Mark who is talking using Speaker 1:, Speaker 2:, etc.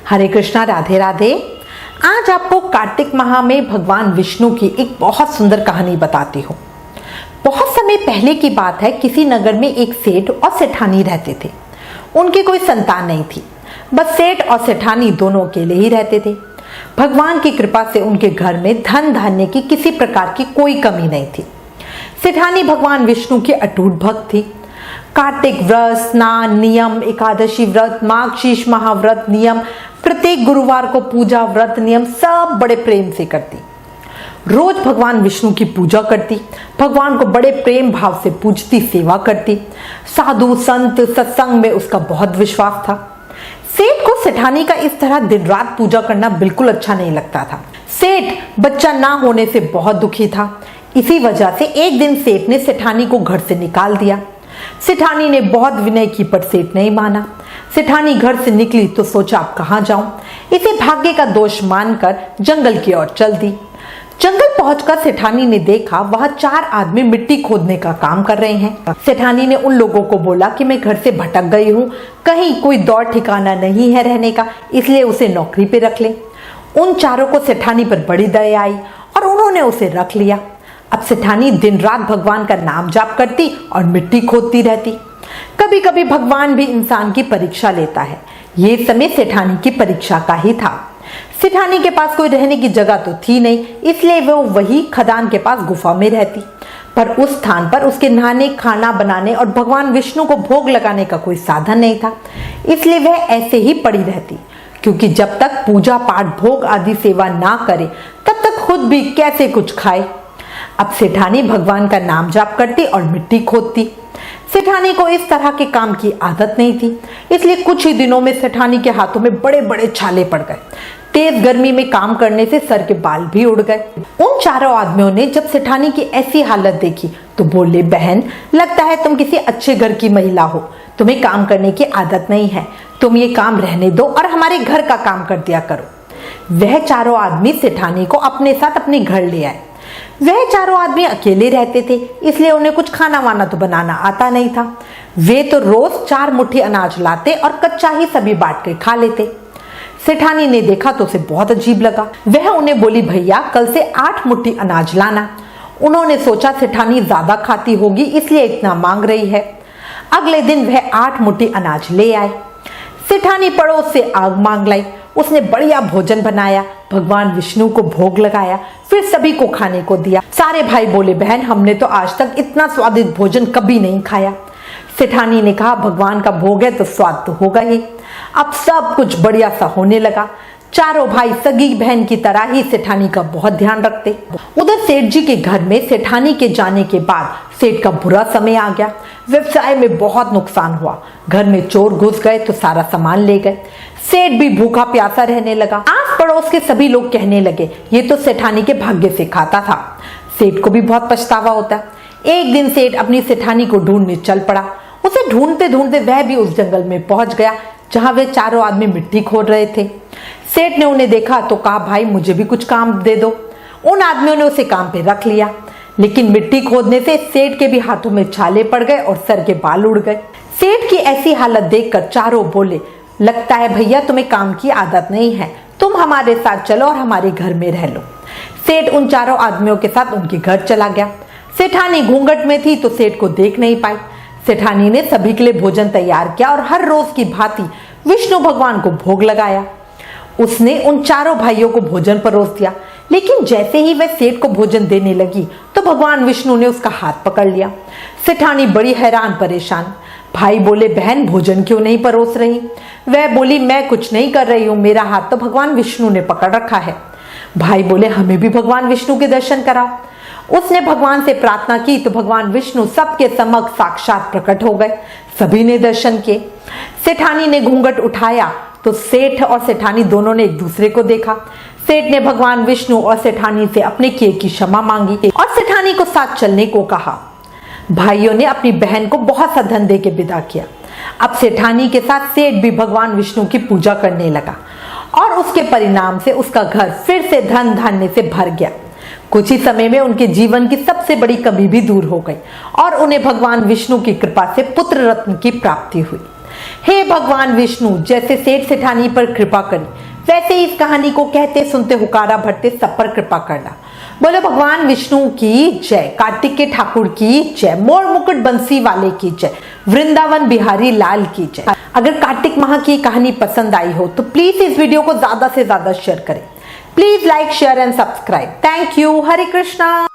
Speaker 1: हरे कृष्णा, राधे राधे। आज आपको कार्तिक माह में भगवान विष्णु की एक बहुत सुंदर कहानी बताती हूँ। बहुत समय पहले की बात है, किसी नगर में एक सेठ और सेठानी रहते थे। उनकी कोई संतान नहीं थी, बस सेठ और सेठानी दोनों अकेले ही रहते थे। भगवान की कृपा से उनके घर में धन धान्य की किसी प्रकार की कोई कमी नहीं थी। सेठानी भगवान विष्णु की अटूट भक्त थी। कार्तिक व्रत, स्नान नियम, एकादशी व्रत, माघशीर्ष महाव्रत नियम, प्रत्येक गुरुवार को पूजा व्रत नियम सब बड़े प्रेम से करती। रोज भगवान विष्णु की पूजा करती, भगवान को बड़े प्रेम भाव से पूजती, सेवा करती। साधु संत सत्संग में उसका बहुत विश्वास था। सेठ को सेठानी का इस तरह दिन रात पूजा करना बिल्कुल अच्छा नहीं लगता था। सेठ बच्चा ना होने से बहुत दुखी था। इसी वजह से एक दिन सेठ ने सेठानी को घर से निकाल दिया। सेठानी ने बहुत विनय की, पर सेठ नहीं माना। सेठानी घर से निकली तो सोचा अब कहाँ जाऊं। इसे भाग्य का दोष मानकर जंगल की ओर चल दी। जंगल पहुंचकर सेठानी ने देखा वहां 4 आदमी मिट्टी खोदने का काम कर रहे हैं। सेठानी ने उन लोगों को बोला कि मैं घर से भटक गई हूँ, कहीं कोई दौड़ ठिकाना नहीं है रहने का, इसलिए उसे नौकरी पे रख ले। उन चारों को सेठानी पर बड़ी दया आई और उन्होंने उसे रख लिया। अब सेठानी दिन रात भगवान का नाम जाप करती और मिट्टी खोदती रहती। कभी कभी भगवान भी इंसान की परीक्षा लेता है। ये समय सेठानी की परीक्षा का ही था। सेठानी के पास कोई रहने की जगह तो थी नहीं, इसलिए वो वही खदान के पास गुफा में रहती। पर उस स्थान पर उसके नहाने, खाना बनाने और भगवान विष्णु को भोग लगाने का कोई साधन नहीं था, इसलिए वह ऐसे ही पड़ी रहती। क्योंकि जब तक पूजा पाठ, भोग आदि सेवा ना करे तब तक खुद भी कैसे कुछ खाए। अब सेठानी भगवान का नाम जाप करती और मिट्टी खोदती। सेठानी को इस तरह के काम की आदत नहीं थी, इसलिए कुछ ही दिनों में सेठानी के हाथों में बड़े बड़े छाले पड़ गए। तेज गर्मी में काम करने से सर के बाल भी उड़ गए। उन चारों आदमियों ने जब सेठानी की ऐसी हालत देखी तो बोले, बहन लगता है तुम किसी अच्छे घर की महिला हो, तुम्हें काम करने की आदत नहीं है, तुम ये काम रहने दो और हमारे घर का काम कर दिया करो। वह चारों आदमी सेठानी को अपने साथ अपने घर ले आए। वह चारों आदमी अकेले रहते थे, इसलिए उन्हें कुछ खाना वाना तो बनाना आता नहीं था। वे तो रोज 4 मुट्ठी अनाज लाते और कच्चा ही सभी बांट के खा लेते। सेठानी ने देखा तो उसे बहुत अजीब लगा। वह उन्हें बोली, भैया कल से 8 मुट्ठी अनाज लाना। उन्होंने सोचा सेठानी ज्यादा खाती होगी इसलिए इतना मांग रही है। अगले दिन वह 8 मुट्ठी अनाज ले आए। सेठानी पड़ोस से आग मांग लाई। उसने बढ़िया भोजन बनाया, भगवान विष्णु को भोग लगाया, फिर सभी को खाने को दिया। सारे भाई बोले, बहन हमने तो आज तक इतना स्वादिष्ट भोजन कभी नहीं खाया। सेठानी ने कहा, भगवान का भोग है तो स्वाद तो होगा ही। अब सब कुछ बढ़िया सा होने लगा। चारों भाई सगी बहन की तरह ही सेठानी का बहुत ध्यान रखते। उधर सेठ जी के घर में सेठानी के जाने के बाद सेठ का बुरा समय आ गया। व्यवसाय में बहुत नुकसान हुआ। घर में चोर घुस गए तो सारा सामान ले गए। सेठ भी भूखा प्यासा रहने लगा। आस पड़ोस के सभी लोग कहने लगे, ये तो सेठानी के भाग्य से खाता था। सेठ को भी बहुत पछतावा होता। एक दिन सेठ अपनी सेठानी को ढूंढने चल पड़ा। उसे ढूंढते ढूंढते वह भी उस जंगल में पहुंच गया जहां वे चारों आदमी मिट्टी खोद रहे थे। सेठ ने उन्हें देखा तो कहा, भाई मुझे भी कुछ काम दे दो। उन आदमियों ने उसे काम पे रख लिया, लेकिन मिट्टी खोदने से सेठ के भी हाथों में छाले पड़ गए और सर के बाल उड़ गए। सेठ की ऐसी हालत देखकर चारों बोले, लगता है भैया तुम्हें काम की आदत नहीं है, तुम हमारे साथ चलो और हमारे घर में रह लो। सेठ उन चारों आदमियों के साथ उनके घर चला गया। सेठानी घूंघट में थी तो सेठ को देख नहीं पाई। सेठानी ने सभी के लिए भोजन तैयार किया और हर रोज की भांति विष्णु भगवान को भोग लगाया। उसने उन चारों भाइयों को भोजन परोस दिया, लेकिन जैसे ही वह सेठ को भोजन देने लगी तो भगवान विष्णु ने उसका हाथ पकड़ लिया। सेठानी बड़ी हैरान परेशान। भाई बोले, बहन भोजन क्यों नहीं परोस रही? वह बोली, मैं कुछ नहीं कर रही हूँ, मेरा हाथ तो भगवान विष्णु ने पकड़ रखा है। भाई बोले, हमें भी भगवान विष्णु के दर्शन कराओ। उसने भगवान से प्रार्थना की तो भगवान विष्णु सबके समक्ष साक्षात प्रकट हो गए। सभी ने दर्शन किए। सेठानी ने घूंघट उठाया तो सेठ और सेठानी दोनों ने एक दूसरे को देखा। सेठ ने भगवान विष्णु और सेठानी से अपने किए की क्षमा मांगी और सेठानी को साथ चलने को कहा। भाइयों ने अपनी बहन को बहुत सा धन दे के विदा किया। अब सेठानी के साथ सेठ भी भगवान विष्णु की पूजा करने लगा और उसके परिणाम से उसका घर फिर से धन धान्य से भर गया। कुछ ही समय में उनके जीवन की सबसे बड़ी कमी भी दूर हो गई और उन्हें भगवान विष्णु की कृपा से पुत्र रत्न की प्राप्ति हुई। हे भगवान विष्णु, जैसे सेठ सेठानी पर कृपा करी, वैसे ही इस कहानी को कहते सुनते हुकारा भरते सब पर कृपा करना। बोले भगवान विष्णु की जय, कार्तिक के ठाकुर की जय, मोर मुकुट बंसी वाले की जय, वृंदावन बिहारी लाल की जय। अगर कार्तिक माह की कहानी पसंद आई हो तो प्लीज इस वीडियो को ज्यादा से ज्यादा शेयर करें। Please like, share and subscribe. Thank you. Hare Krishna.